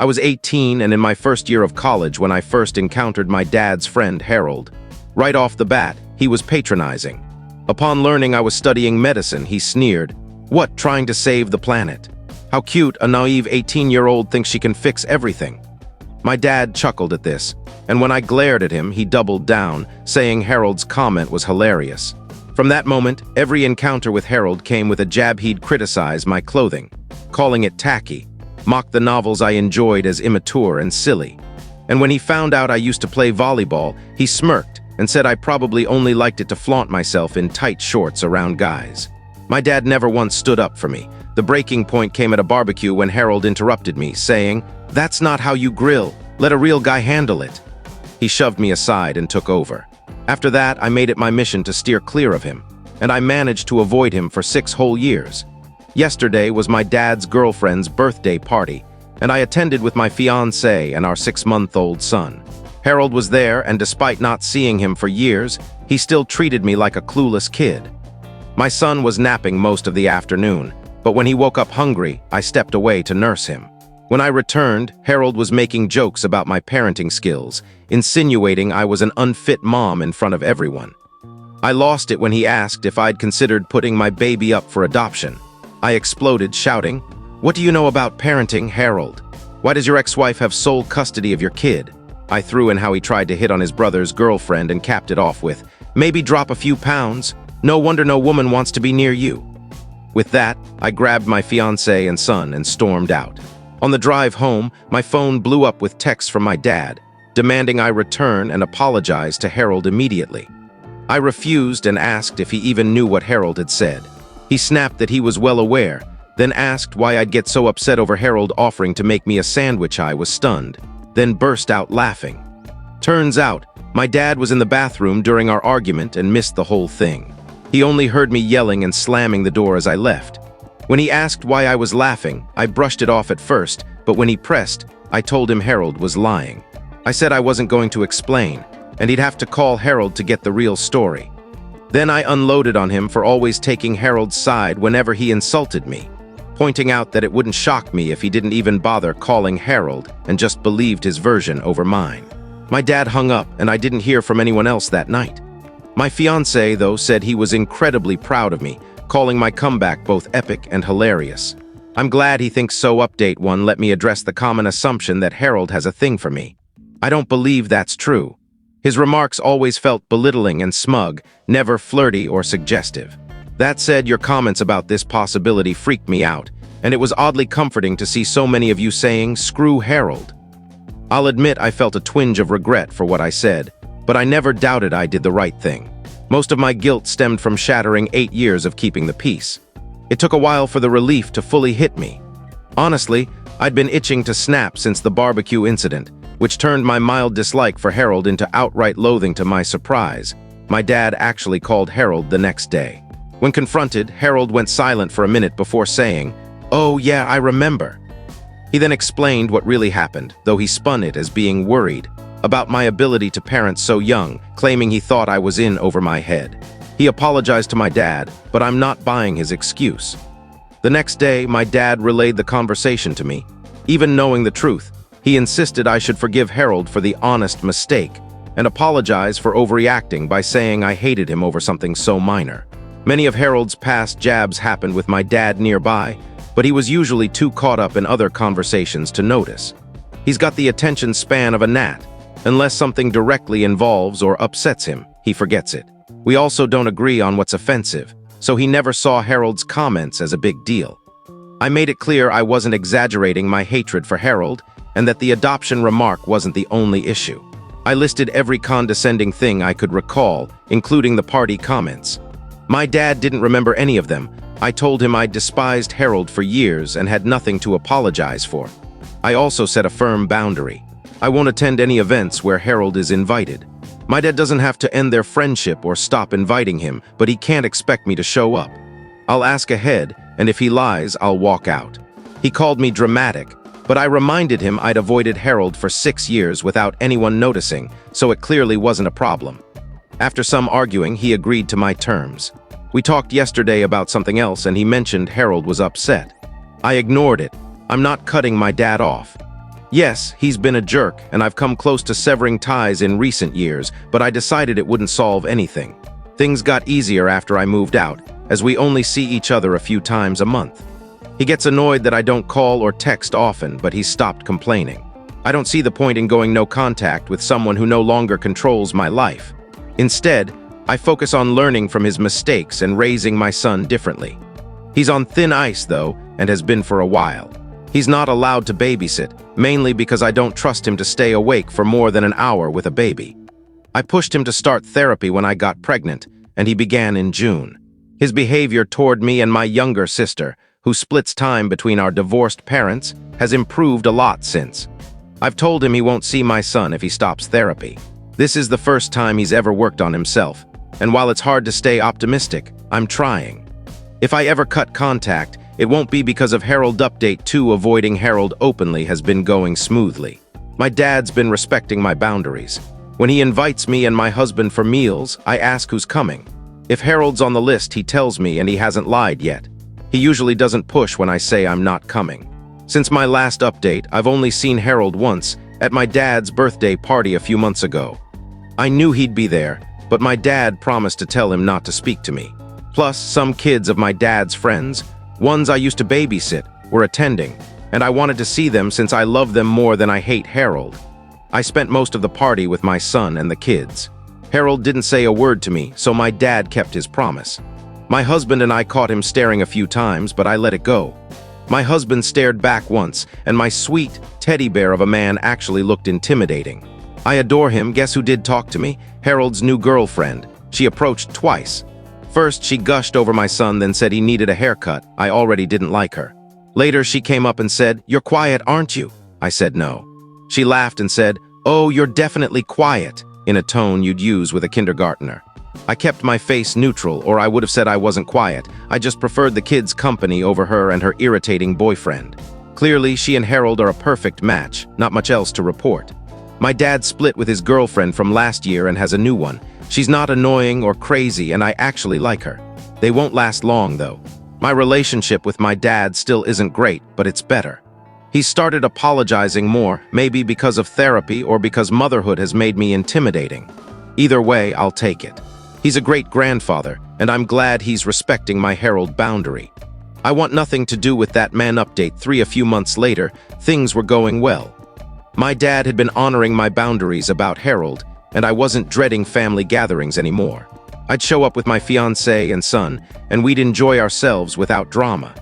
I was 18 and in my first year of college when I first encountered my dad's friend Harold. Right off the bat, he was patronizing. Upon learning I was studying medicine, he sneered, "What, trying to save the planet? How cute a naive 18-year-old thinks she can fix everything." My dad chuckled at this, and when I glared at him, he doubled down, saying Harold's comment was hilarious. From that moment, every encounter with Harold came with a jab. He'd criticize my clothing, calling it tacky, mock the novels I enjoyed as immature and silly. And when he found out I used to play volleyball, he smirked and said I probably only liked it to flaunt myself in tight shorts around guys. My dad never once stood up for me. The breaking point came at a barbecue when Harold interrupted me, saying, "That's not how you grill. Let a real guy handle it." He shoved me aside and took over. After that, I made it my mission to steer clear of him, and I managed to avoid him for 6 whole years. Yesterday was my dad's girlfriend's birthday party, and I attended with my fiancée and our 6-month-old son. Harold was there, and despite not seeing him for years, he still treated me like a clueless kid. My son was napping most of the afternoon, but when he woke up hungry, I stepped away to nurse him. When I returned, Harold was making jokes about my parenting skills, insinuating I was an unfit mom in front of everyone. I lost it when he asked if I'd considered putting my baby up for adoption. I exploded, shouting, "What do you know about parenting, Harold? Why does your ex-wife have sole custody of your kid?" I threw in how he tried to hit on his brother's girlfriend and capped it off with, "Maybe drop a few pounds. No wonder no woman wants to be near you." With that, I grabbed my fiancé and son and stormed out. On the drive home, my phone blew up with texts from my dad, demanding I return and apologize to Harold immediately. I refused and asked if he even knew what Harold had said. He snapped that he was well aware, then asked why I'd get so upset over Harold offering to make me a sandwich. I was stunned, then burst out laughing. Turns out, my dad was in the bathroom during our argument and missed the whole thing. He only heard me yelling and slamming the door as I left. When he asked why I was laughing, I brushed it off at first, but when he pressed, I told him Harold was lying. I said I wasn't going to explain, and he'd have to call Harold to get the real story. Then I unloaded on him for always taking Harold's side whenever he insulted me, pointing out that it wouldn't shock me if he didn't even bother calling Harold and just believed his version over mine. My dad hung up, and I didn't hear from anyone else that night. My fiancé, though, said he was incredibly proud of me, calling my comeback both epic and hilarious. I'm glad he thinks so. Update 1. Let me address the common assumption that Harold has a thing for me. I don't believe that's true. His remarks always felt belittling and smug, never flirty or suggestive. That said, your comments about this possibility freaked me out, and it was oddly comforting to see so many of you saying, "Screw Harold." I'll admit I felt a twinge of regret for what I said, but I never doubted I did the right thing. Most of my guilt stemmed from shattering 8 years of keeping the peace. It took a while for the relief to fully hit me. Honestly, I'd been itching to snap since the barbecue incident, which turned my mild dislike for Harold into outright loathing. To my surprise, my dad actually called Harold the next day. When confronted, Harold went silent for a minute before saying, "Oh yeah, I remember." He then explained what really happened, though he spun it as being worried about my ability to parent so young, claiming he thought I was in over my head. He apologized to my dad, but I'm not buying his excuse. The next day, my dad relayed the conversation to me. Even knowing the truth, he insisted I should forgive Harold for the honest mistake and apologize for overreacting by saying I hated him over something so minor. Many of Harold's past jabs happened with my dad nearby, but he was usually too caught up in other conversations to notice. He's got the attention span of a gnat. Unless something directly involves or upsets him, he forgets it. We also don't agree on what's offensive, so he never saw Harold's comments as a big deal. I made it clear I wasn't exaggerating my hatred for Harold, and that the adoption remark wasn't the only issue. I listed every condescending thing I could recall, including the party comments. My dad didn't remember any of them. I told him I'd despised Harold for years and had nothing to apologize for. I also set a firm boundary. I won't attend any events where Harold is invited. My dad doesn't have to end their friendship or stop inviting him, but he can't expect me to show up. I'll ask ahead, and if he lies, I'll walk out. He called me dramatic, but I reminded him I'd avoided Harold for 6 years without anyone noticing, so it clearly wasn't a problem. After some arguing, he agreed to my terms. We talked yesterday about something else, and he mentioned Harold was upset. I ignored it. I'm not cutting my dad off. Yes, he's been a jerk, and I've come close to severing ties in recent years, but I decided it wouldn't solve anything. Things got easier after I moved out, as we only see each other a few times a month. He gets annoyed that I don't call or text often, but he's stopped complaining. I don't see the point in going no contact with someone who no longer controls my life. Instead, I focus on learning from his mistakes and raising my son differently. He's on thin ice, though, and has been for a while. He's not allowed to babysit, mainly because I don't trust him to stay awake for more than an hour with a baby. I pushed him to start therapy when I got pregnant, and he began in June. His behavior toward me and my younger sister, who splits time between our divorced parents, has improved a lot since. I've told him he won't see my son if he stops therapy. This is the first time he's ever worked on himself, and while it's hard to stay optimistic, I'm trying. If I ever cut contact, it won't be because of Harold. Update 2: avoiding Harold openly has been going smoothly. My dad's been respecting my boundaries. When he invites me and my husband for meals, I ask who's coming. If Harold's on the list, he tells me, and he hasn't lied yet. He usually doesn't push when I say I'm not coming. Since my last update, I've only seen Harold once, at my dad's birthday party a few months ago. I knew he'd be there, but my dad promised to tell him not to speak to me. Plus, some kids of my dad's friends, ones I used to babysit, were attending, and I wanted to see them since I love them more than I hate Harold. I spent most of the party with my son and the kids. Harold didn't say a word to me, so my dad kept his promise. My husband and I caught him staring a few times, but I let it go. My husband stared back once, and my sweet teddy bear of a man actually looked intimidating. I adore him. Guess who did talk to me? Harold's new girlfriend. She approached twice. First, she gushed over my son, then said he needed a haircut. I already didn't like her. Later, she came up and said, "You're quiet, aren't you?" I said no. She laughed and said, "Oh, you're definitely quiet," in a tone you'd use with a kindergartner. I kept my face neutral, or I would have said I wasn't quiet. I just preferred the kids' company over her and her irritating boyfriend. Clearly, she and Harold are a perfect match, not much else to report. My dad split with his girlfriend from last year and has a new one. She's not annoying or crazy, and I actually like her. They won't last long, though. My relationship with my dad still isn't great, but it's better. He's started apologizing more, maybe because of therapy or because motherhood has made me intimidating. Either way, I'll take it. He's a great grandfather, and I'm glad he's respecting my Harold boundary. I want nothing to do with that man. Update 3: a few months later, things were going well. My dad had been honoring my boundaries about Harold, and I wasn't dreading family gatherings anymore. I'd show up with my fiancé and son, and we'd enjoy ourselves without drama.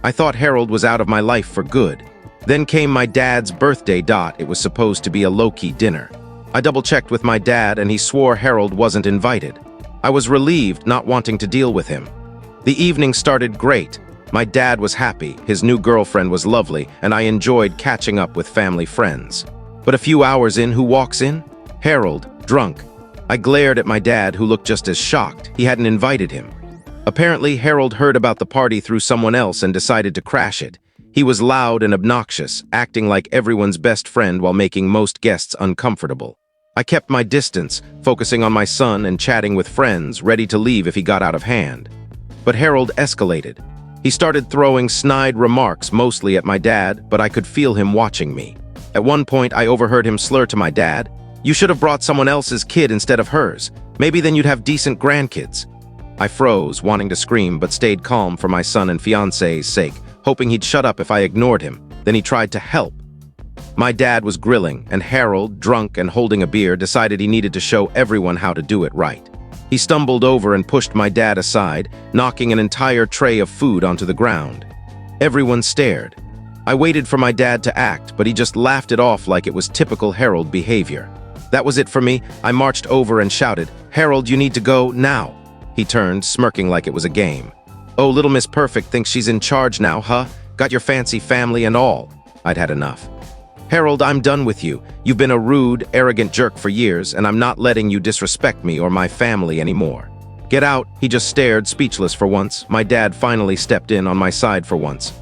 I thought Harold was out of my life for good. Then came my dad's birthday. It was supposed to be a low-key dinner. I double-checked with my dad, and he swore Harold wasn't invited. I was relieved, not wanting to deal with him. The evening started great. My dad was happy, his new girlfriend was lovely, and I enjoyed catching up with family friends. But a few hours in, who walks in? Harold, drunk. I glared at my dad, who looked just as shocked. He hadn't invited him. Apparently, Harold heard about the party through someone else and decided to crash it. He was loud and obnoxious, acting like everyone's best friend while making most guests uncomfortable. I kept my distance, focusing on my son and chatting with friends, ready to leave if he got out of hand. But Harold escalated. He started throwing snide remarks, mostly at my dad, but I could feel him watching me. At one point, I overheard him slur to my dad, "You should have brought someone else's kid instead of hers. Maybe then you'd have decent grandkids." I froze, wanting to scream, but stayed calm for my son and fiancé's sake, hoping he'd shut up if I ignored him. Then he tried to help. My dad was grilling, and Harold, drunk and holding a beer, decided he needed to show everyone how to do it right. He stumbled over and pushed my dad aside, knocking an entire tray of food onto the ground. Everyone stared. I waited for my dad to act, but he just laughed it off like it was typical Harold behavior. That was it for me. I marched over and shouted, "Harold, you need to go now." He turned, smirking like it was a game. "Oh, little Miss Perfect thinks she's in charge now, huh? Got your fancy family and all." I'd had enough. "Harold, I'm done with you. You've been a rude, arrogant jerk for years, and I'm not letting you disrespect me or my family anymore. Get out." He just stared, speechless for once. My dad finally stepped in on my side for once.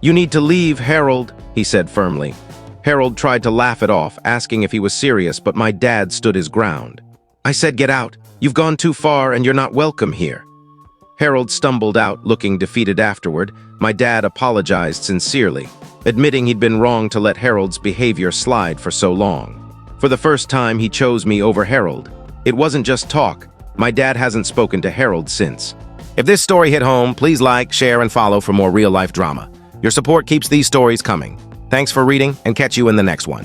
"You need to leave, Harold," he said firmly. Harold tried to laugh it off, asking if he was serious, but my dad stood his ground. "I said get out. You've gone too far, and you're not welcome here." Harold stumbled out, looking defeated afterward. My dad apologized sincerely. admitting he'd been wrong to let Harold's behavior slide for so long. For the first time, he chose me over Harold. It wasn't just talk. My dad hasn't spoken to Harold since. If this story hit home, please like, share, and follow for more real-life drama. Your support keeps these stories coming. Thanks for reading, and catch you in the next one.